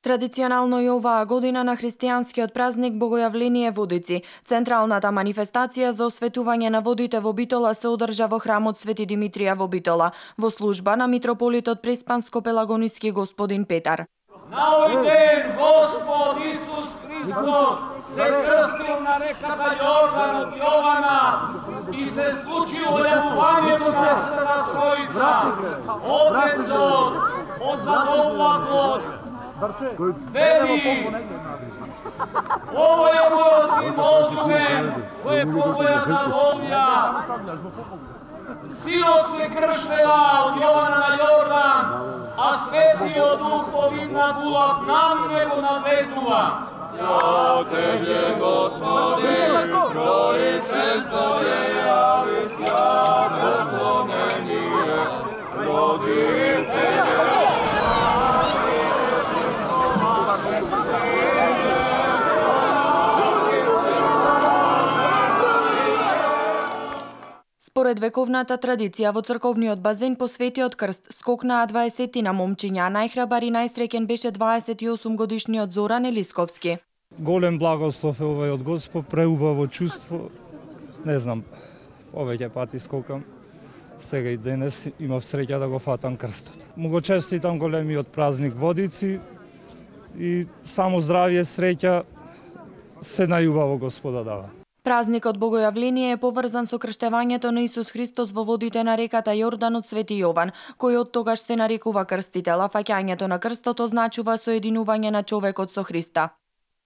Традиционално и оваа година на христијанскиот празник Богојавление Водици, централната манифестација за осветување на водите во Битола се одржа во храмот Свети Димитрија во Битола, во служба на митрополитот Преспанско-Пелагониски господин Петар. На овој ден Господ Исус Христос се крстил на реката Јордан од Јована и се случило јавувањето на Света Тројца, Отецот, од задоблакот, вели, ово е мојот син возлюбен, кој е по мојата волја. Синот се крштеа од Јована на Јордан, а Светиот Дух во вид на гулаб на него наведува. Ја Тебе, Господи, Троичество е јавис ја поклонение, роди Тебе. Според вековната традиција во црковниот базен по Светиот крст скокнаа 20 момчиња, најхрабар и најсреќен беше 28 годишниот Зоран Елисковски. Голем благослов е овој од Господ, преубаво чувство. Не знам, повеќе пати скокам. Сега и денес имав среќа да го фатам крстот. Му го честитам големиот празник Водици и само здравје, среќа, се најубаво Господа дава. Празникот Богојавление е поврзан со крштевањето на Исус Христос во водите на реката Јордан од Свети Јован, кој од тогаш се нарекува крстител, а фаќањето на крстот означува соединување на човекот со Христа.